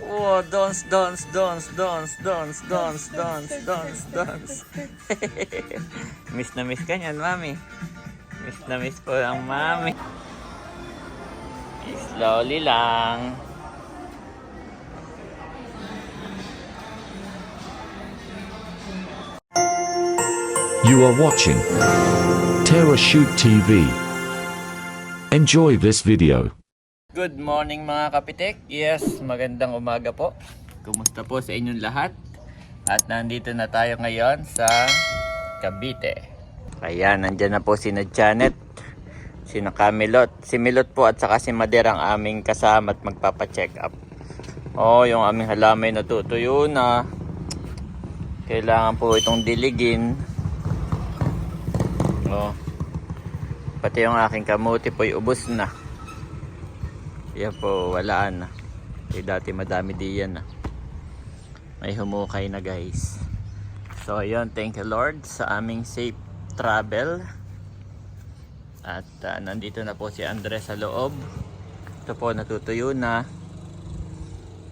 Oh, dance, dance, dance, dance, dance, dance, dance, dance, dance. Miss na miss ka niyan, mami. Miss na miss po ang mami. Slowly lang. You are watching Terra Shoot TV. Enjoy this video. Good morning mga kapitek. Yes, magandang umaga po. Kumusta po sa inyong lahat? At nandito na tayo ngayon sa Cavite. Ayan, nandyan na po si Janet, si Camilot. Si Milot po at saka si Mader ang aming kasama at magpapacheck up. Oh, yung aming halamay natutuyo na. Kailangan po itong diligin. Oh. Pati yung aking kamuti po ay ubos na. Yan po, walaan na. Dati madami diyan na. May humukay na guys. So ayun, thank you Lord sa aming safe travel. At nandito na po si Andres sa loob. Ito po, natutuyo na.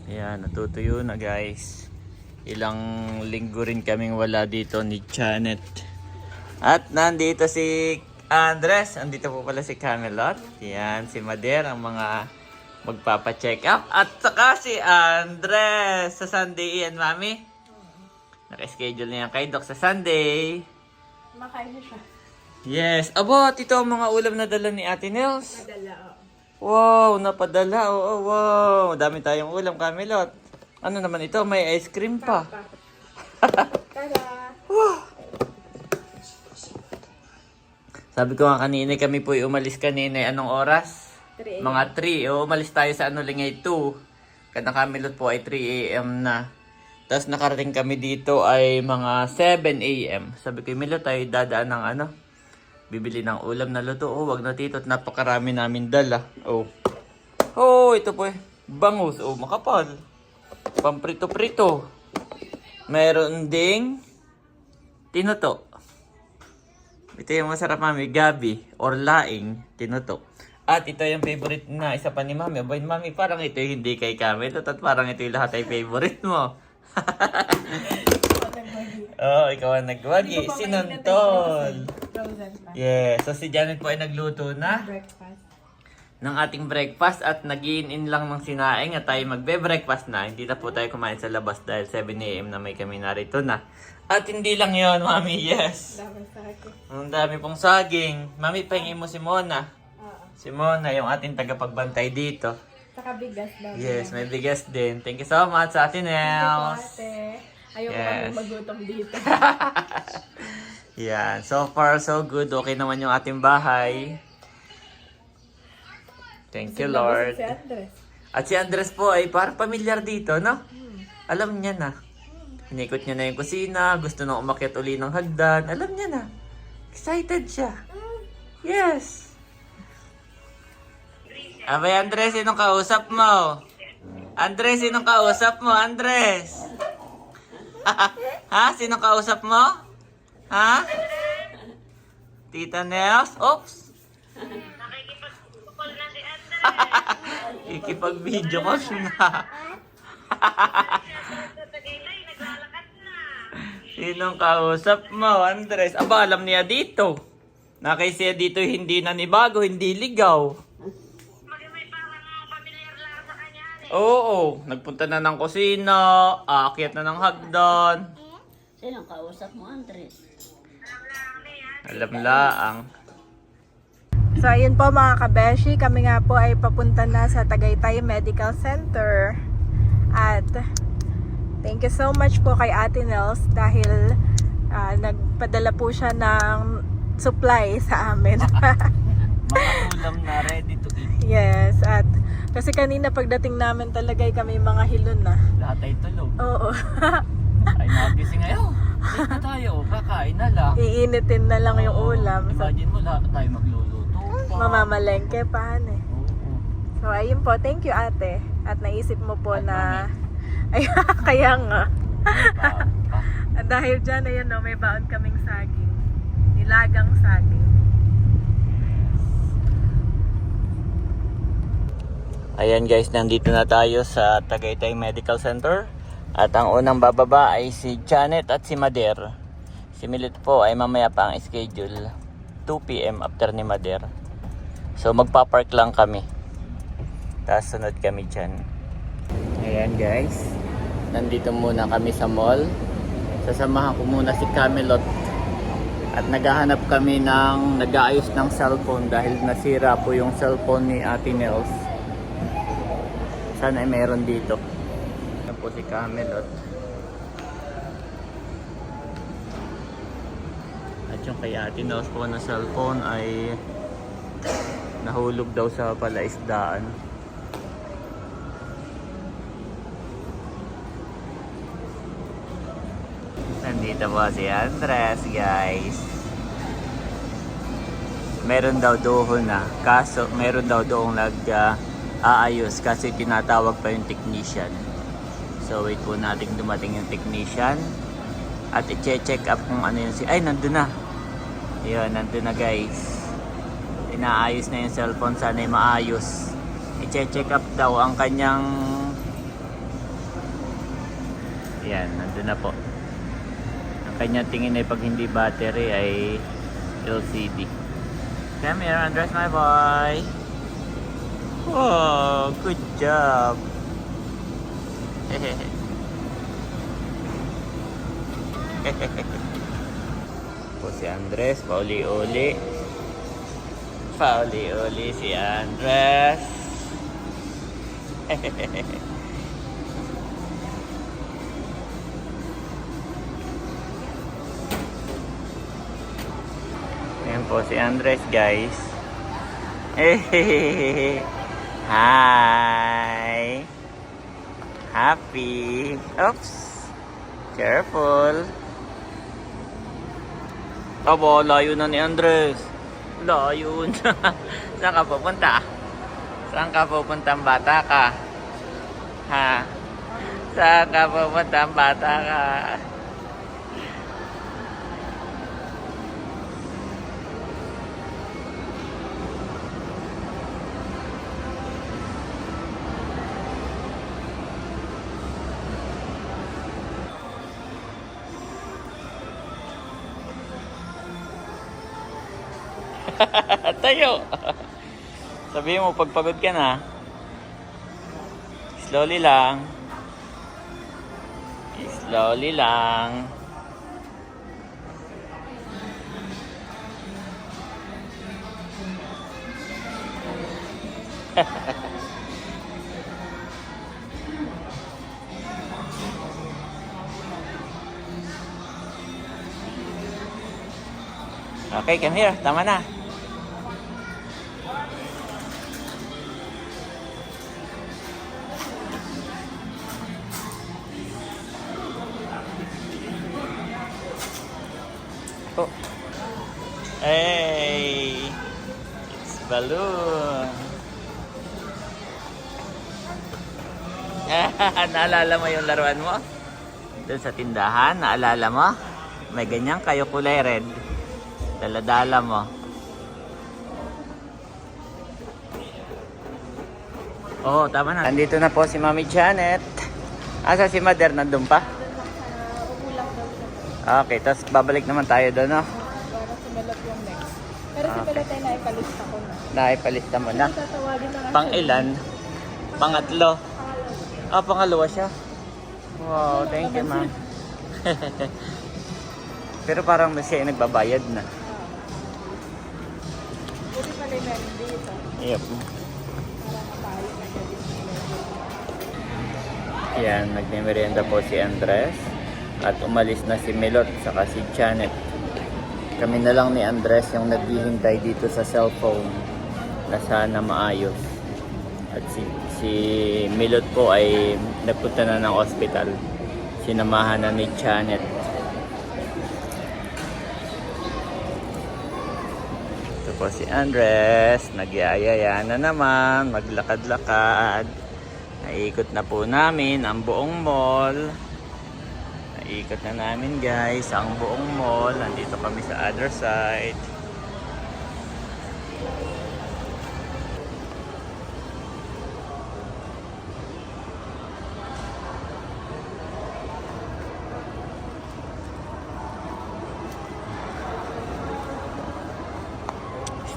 Ayan, natutuyo na guys. Ilang linggo rin kaming wala dito ni Janet. At nandito si Andres. Andito po pala si Camelot. Yan, si Mader ang mga magpapacheck up. At saka si Andres sa Sunday. Yan, mami. Naka-schedule niya kay Doc sa Sunday. Makain na siya. Yes. Abo, ito ang mga ulam na dala ni Ate Nels. Madala, oo. Wow, napadala. Oo, wow. Dami tayong ulam, Camelot. Ano naman ito? May ice cream pa. Tada! Sabi ko nga kanina, kami po umalis kanina. Anong oras? 3 Mga 3. O, umalis tayo sa Lingay 2. Kada Camilot po ay 3 AM na. Tapos nakarating kami dito ay mga 7 AM. Sabi ko, Milot, tayo dadaan ng bibili ng ulam na luto. Oh, wag na tito. At napakarami namin dala. Oh. Oh, ito po eh. Bangus. Oh, makapal. Pamprito-prito. Meron ding tinuto. Ito yung masarap, mami. Gabi or laing tinuto. At ito yung favorite na isa pa ni mami. Abay, mami, parang ito yung hindi kay Camilot. At parang ito yung lahat ay favorite mo. Oh, ikaw ang nagwagi. Sinantol. Frozen pa. Yes. So si Janet po ay nagluto na Breakfast. ng ating breakfast at nag-in lang ng sinaing at tayo magbe-breakfast na. Hindi na po tayo kumain sa labas dahil 7 AM na may kami narito na. At hindi lang yon, mami. Yes. Daming sa akin. Ang dami pong saging. Mami, pahingin mo si Mona. Oo. Si Mona, yung ating tagapagbantay dito. Saka bigas daw. Yes, may bigas din. Thank you so much sa atin, Els. Ate. Ayoko Yes. kami magutom dito. Yan. So far, so good. Okay naman yung ating bahay. Thank you, Lord. Si Andres. At si Andres po ay parang pamilyar dito, no? Alam niya na. Inikot niya na yung kusina. Gusto nang umakyat uli ng hagdan. Alam niya na. Excited siya. Yes. Abay, Andres, sinong kausap mo? Andres, sinong kausap mo? Andres? Ha? Sinong kausap mo? Ha? Tita Nels? Oops. Ikipag-video ko na. Sinong kausap mo, Andres? Aba, alam niya dito. Nakaisiya dito hindi nanibago, hindi ligaw. Oo, nagpunta na ng kusina, aakyat na ng hagdan. Sinong kausap mo, Andres? Alam laang. So ayun po mga kabeshi, kami nga po ay papunta na sa Tagaytay Medical Center. At thank you so much po kay Ate Nels dahil nagpadala po siya ng supply sa amin. Mga ulam na ready to eat. Yes, at kasi kanina pagdating namin talaga ay kami mga hilon na. Lahat ay tulog. Oo. Ay nagising ngayon. Late na tayo, kakain na lang. Iinitin na lang yung Oo, ulam. So, Imagine mo lahat tayo magluluto pa. mamamalengke pa eh. Oo. So ayun po, thank you ate. At naisip mo po na ay kaya nga. At dahil dyan ayun no, may baon kaming saging. Nilagang saging. Ayan guys, nandito na tayo sa Tagaytay Medical Center. At ang unang bababa ay si Janet at si Mader. Si Milot po ay mamaya pa ang schedule. 2 PM after ni Mader. So magpapark lang kami. Tapos sunod kami dyan. Ayan guys, nandito muna kami sa mall. Sasamahan ko muna si Camelot. At naghahanap kami ng nag-aayos ng cellphone dahil nasira po yung cellphone ni Ate Nels. Sana ay meron dito. Yan po si Camelot. At yung kay Ate Nels po na cellphone ay nahulog daw sa palaisdaan. Nandito po si Andres guys. Meron daw doon na. Kaso meron daw doong aayos kasi tinatawag pa yung technician. So wait po natin dumating yung technician. At i-check up kung ano yun ay nandun na. Yun, nandun na guys. Inaayos na yung cellphone, sana yung maayos. I-check up daw ang kanyang yan, nandun na po. Kanya tingin ay pag hindi battery ay LCD. Come here, Andres, my boy. Oh, good job. Po si Andres, pauli-uli. Pauli-uli si Andres. Ayan po si Andres guys. Hi. Happy. Oops. Careful. Aba, layo na ni Andres. Layo na. Saan ka pupunta? Saan ka pupunta ang bata ka? Ha? Saan ka pupunta ang bata ka? Tayo. Sabihin mo pagpagod ka na. Slowly lang. Slowly lang. Okay, come here. Tama na. Oh. Hey! It's balloon. Naalala mo yung laruan mo? Doon sa tindahan, naalala mo? May ganyan kayo kulay red. Dala-dala mo. Oh, tama na. Nandito na po si Mami Janet. Asa si Mader? Nandun pa? Okay, tapos babalik naman tayo doon, no? Para sumalap yung next. Pero si Milot ay naipalista ko na. Naipalista mo na? Tatawagin na nga Pang siya. ilan? Pangatlo? Ah, pangalawa siya? Wow, thank you, ma'am. Pero parang siya ay nagbabayad na. Buti pala yung meron dito. Yep. Para matayo na siya dito. Yan, nagmemerienda po si Andres. At umalis na si Milot saka si Janet. Kami na lang ni Andres yung naghihintay dito sa cellphone na sana maayos. At si Milot po ay nagpunta na ng hospital. Sinamahan na ni Janet. Ito po si Andres. Nagyayaya na naman. Maglakad-lakad. Naikot na po namin ang buong mall. Ikot na namin guys ang buong mall. Nandito kami sa other side.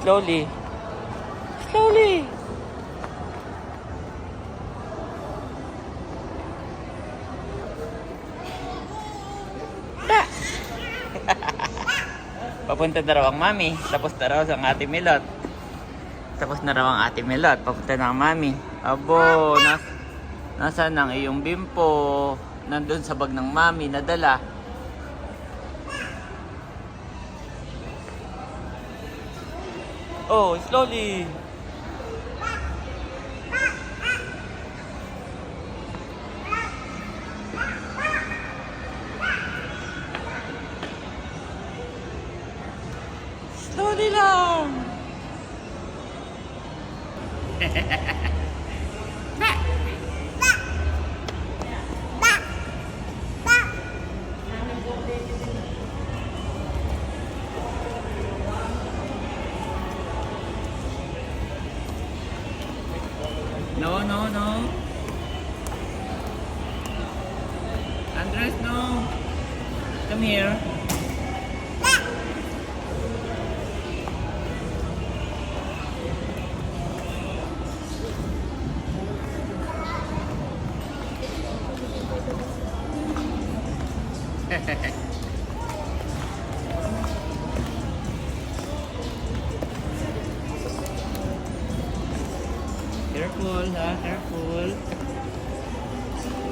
slowly. Slowly. Papunta na raw ang mami. Tapos na raw ang ate Milot. Tapos na raw ang ate Milot. Papunta na ang mami. Abo, nasaan ang iyong bimpo? Nandun sa bag ng mami, nadala. Oh, slowly. Slowly lang. No, no, no. Andres, no. Come here. Careful, ha? Careful.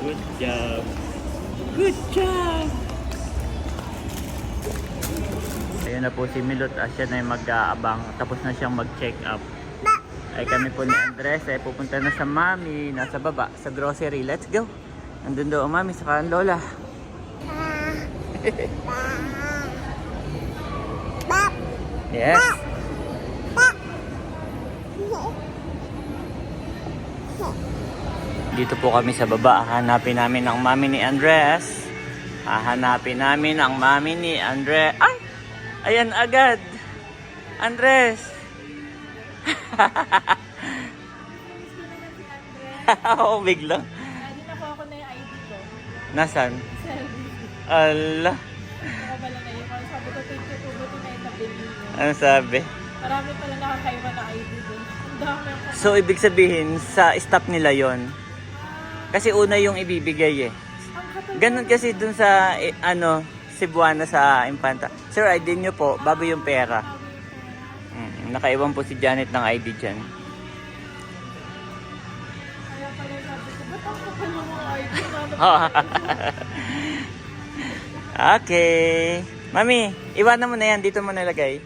Good job. Good job! Ayun na po si Milot. Siya na yung mag-aabang. Tapos na siyang mag-check up. Ay kami po ni Andres ay pupunta na sa mami. Nasa baba, sa grocery. Let's go! Andun daw ang mami, saka ang lola. Yes. Dito po kami sa baba. Hanapin namin ang mami ni Andres. Hahanapin namin ang mami ni Andres. Ay! Ayan agad. Andres. Oo, biglang. Hindi na po ako na yung ID ko. Nasan? Ala. Nakabala na yun. Sabi ko, thank you po. Buti na yung nabili niyo. Ano sabi? Marami pala nakakaiba na ID doon. Ang dami ako. So, ibig sabihin, sa stop nila yon. Kasi una yung ibibigay eh. Ang kapal. Ganon kasi dun sa, Cebuana sa Infanta. Sir, ID nyo po, bago yung pera. Nakaiwan po si Janet ng ID dyan. Kaya pala sabi ko, ba't ang kapal mo mga ID? Okay. Mami, iwanan mo na yan. Dito mo nalagay.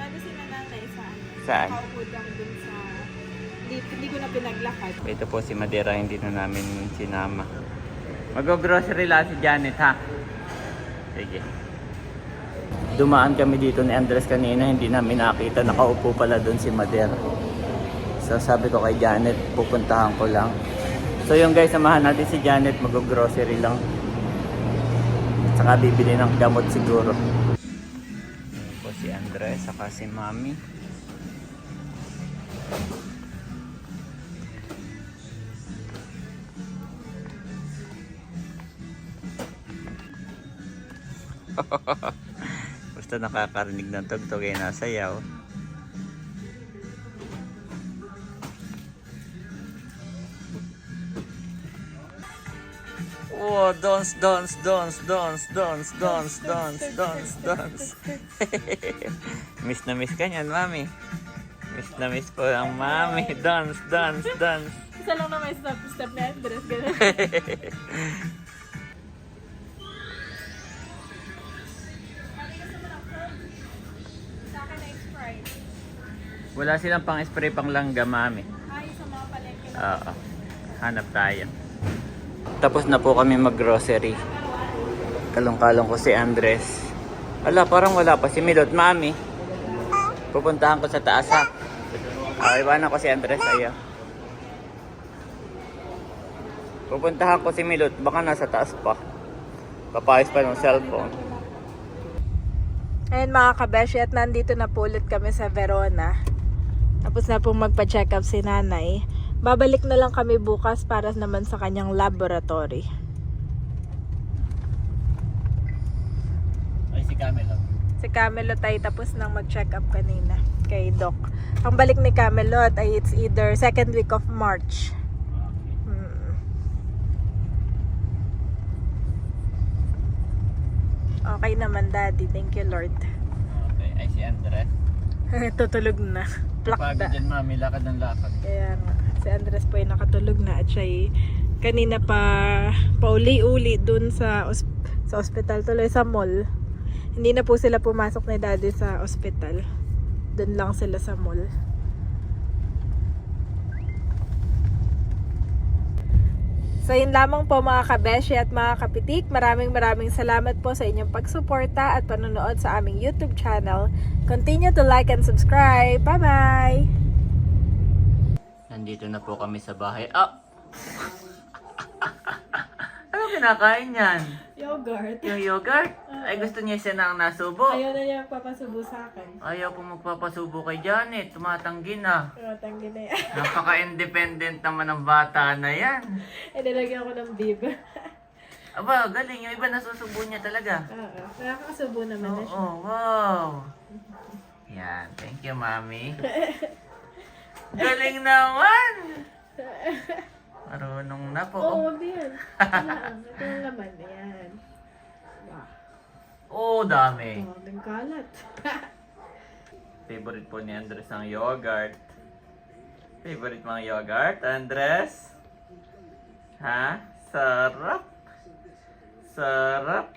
Sabi si nanay saan? Saan? Nakaupo lang dun sa... Hindi ko na pinaglakad. Ito po si Madera, hindi na namin sinama. Mag-grocery lang si Janet, ha? Sige. Dumaan kami dito ni Andres kanina, hindi namin nakita. Nakaupo pala doon si Madera. So sabi ko kay Janet, pupuntahan ko lang. So yung guys, samahan natin si Janet, mag-grocery lang. Saka bibili ng gamot siguro. Ayan po si Andres, saka si Mami. Basta nakakarinig ng tugtog ay nasayaw. Oh, dance, dance, dance, dance, dance, dance, dance, dance, dance. Miss na miss ka niyan, Mami. Miss na miss po ang Mami. Dance, dance, dance. Isa lang na may step na Andres. Ganun. Wala silang pang spray pang langga, Mami. Ay, sa mga palengke na. Oo. Hanap tayo. Tapos na po kami mag-grocery. Kalong-kalong ko si Andres. Ala, parang wala pa si Milot, Mami. Pupuntahan ko sa taas, ha. Iwanan ko si Andres, ayaw. Pupuntahan ko si Milot, baka nasa taas pa. Papayos pa ng cellphone. Ayan mga kabeshi, at nandito na po ulit kami sa Verona. Tapos na pong magpa-check up si nanay. Babalik na lang kami bukas para naman sa kanyang laboratory. Ay, si Camelo. Si Camelot ay tapos nang mag-check up kanina kay Doc. Ang balik ni Camelot ay it's either second week of March. Okay naman, Daddy. Thank you, Lord. Okay, ay si Andres. Tutulog na. Pagod Plakda. dyan mami, lakad ng lakad. Kaya nga, si Andres po ay nakatulog na at siya ay kanina pa pauli-uli dun sa ospital, tuloy sa mall. Hindi na po sila pumasok ni Daddy sa ospital. Dun lang sila sa mall. So yun lamang po mga kabeshi at mga kapitik. Maraming salamat po sa inyong pagsuporta at panonood sa aming YouTube channel. Continue to like and subscribe. Bye-bye! Nandito na po kami sa bahay. Ah! Ano kinakain yan? Yogurt. Yung yogurt? Ay gusto niya siya nang nasubo. Ayaw na niya magpapasubo sa akin. Ayaw po magpapasubo kay Janet. Tumatanggi na. Tanggi na yan. Napaka-independent naman ng bata na yan. Nilagyan ko ng bib. Aba, galing. Yung iba nasusubo niya talaga. Oo. Nakakasubo naman na siya. Oo, wow. Yan. Thank you, Mami. Galing naman. Marunong na po. Oo, wag yan. Ito ang laman. Ayan. Oh, dami. Oh, ang kalat. Favorite po ni Andres ang yogurt. Favorite mga yogurt, Andres? Ha? Sarap. Sarap.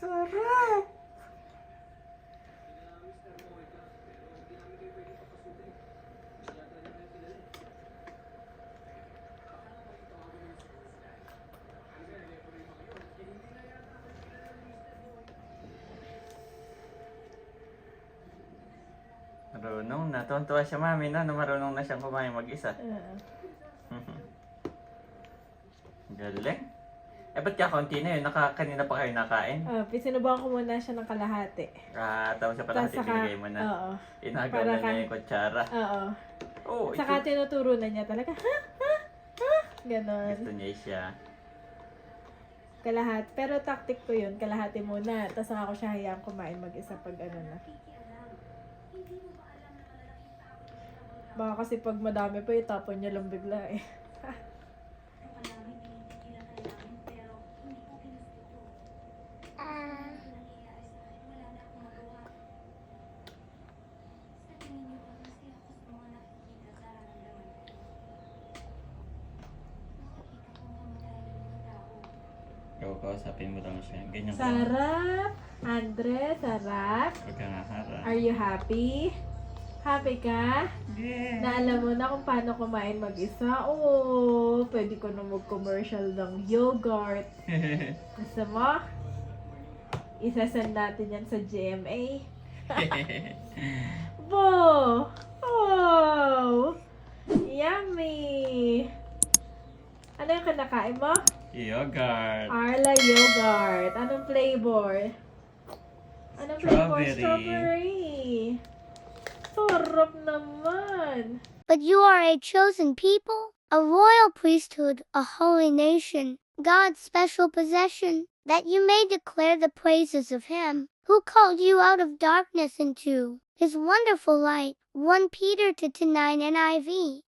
Sarap. Marunong na. Tuwan-tuwa siya, Mami, no? Na marunong na siyang kumain mag-isa. Galing. Eh, ba't ka konti na yun? Kanina pa kayo nakain? Sinubukan ko muna siya ng kalahati. Tapos siya pala kasi binigay mo na. Oo. Inagaw na niya yung kutsara. Oo. Oh, Saka tinuturo na niya talaga. Ha? Ha? Ha? Ganon. gusto niya siya. Kalahati. Pero tactic ko yun. Kalahati muna. Tapos saka ko siya hayaan kumain mag-isa pag ano na. Baka kasi pag madami pa, itapon niya lang bigla eh. Ikaw, kausapin mo lang siya. Ganyan ka. Sarap! Andre, sarap! Huwag ka nga harap. Are you happy? Happy ka? Yeah. Na alam mo na kung paano kumain mag-isa? Oo, pwede ko na mag-commercial ng yogurt. Gusto mo? Isasend natin yan sa GMA. Bo! Oh! Yummy! Ano yung kinakain mo? Yogurt. Arla yogurt. Anong flavor? Anong flavor? Strawberry. Strawberry. Sarap naman. But you are a chosen people, a royal priesthood, a holy nation, God's special possession, that you may declare the praises of Him who called you out of darkness into His wonderful light. 1 Peter 2:9 NIV.